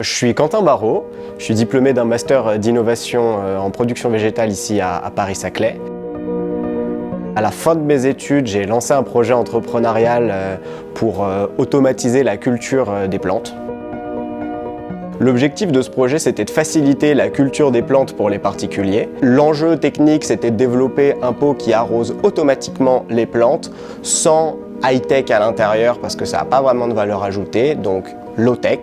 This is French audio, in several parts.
Je suis Quentin Barraud, je suis diplômé d'un master d'innovation en production végétale ici à Paris-Saclay. À la fin de mes études, j'ai lancé un projet entrepreneurial pour automatiser la culture des plantes. L'objectif de ce projet, c'était de faciliter la culture des plantes pour les particuliers. L'enjeu technique, c'était de développer un pot qui arrose automatiquement les plantes sans high-tech à l'intérieur parce que ça n'a pas vraiment de valeur ajoutée, donc low-tech.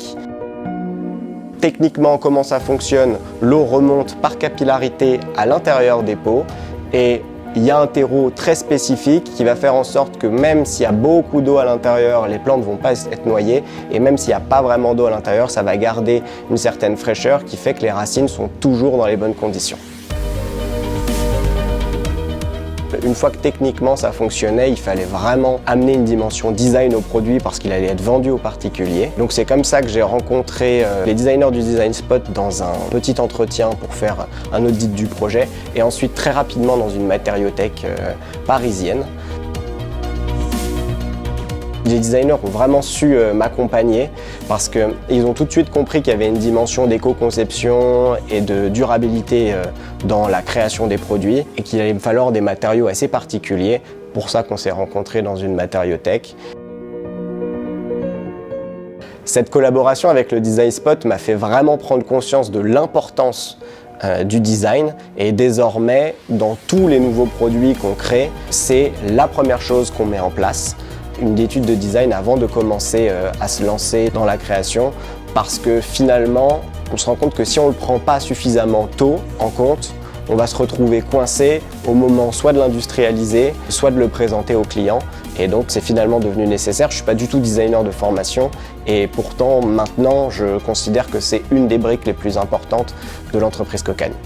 Techniquement, comment ça fonctionne? L'eau remonte par capillarité à l'intérieur des pots et il y a un terreau très spécifique qui va faire en sorte que même s'il y a beaucoup d'eau à l'intérieur, les plantes ne vont pas être noyées et même s'il n'y a pas vraiment d'eau à l'intérieur, ça va garder une certaine fraîcheur qui fait que les racines sont toujours dans les bonnes conditions. Une fois que techniquement ça fonctionnait, il fallait vraiment amener une dimension design au produit parce qu'il allait être vendu aux particuliers. Donc c'est comme ça que j'ai rencontré les designers du Design Spot dans un petit entretien pour faire un audit du projet et ensuite très rapidement dans une matériothèque parisienne. Les designers ont vraiment su m'accompagner parce qu'ils ont tout de suite compris qu'il y avait une dimension d'éco-conception et de durabilité dans la création des produits et qu'il allait me falloir des matériaux assez particuliers. Pour ça qu'on s'est rencontrés dans une matériothèque. Cette collaboration avec le Design Spot m'a fait vraiment prendre conscience de l'importance du design et désormais dans tous les nouveaux produits qu'on crée, c'est la première chose qu'on met en place. Une étude de design avant de commencer à se lancer dans la création parce que finalement on se rend compte que si on ne le prend pas suffisamment tôt en compte, on va se retrouver coincé au moment soit de l'industrialiser, soit de le présenter aux clients et donc c'est finalement devenu nécessaire. Je ne suis pas du tout designer de formation et pourtant maintenant je considère que c'est une des briques les plus importantes de l'entreprise Cocani.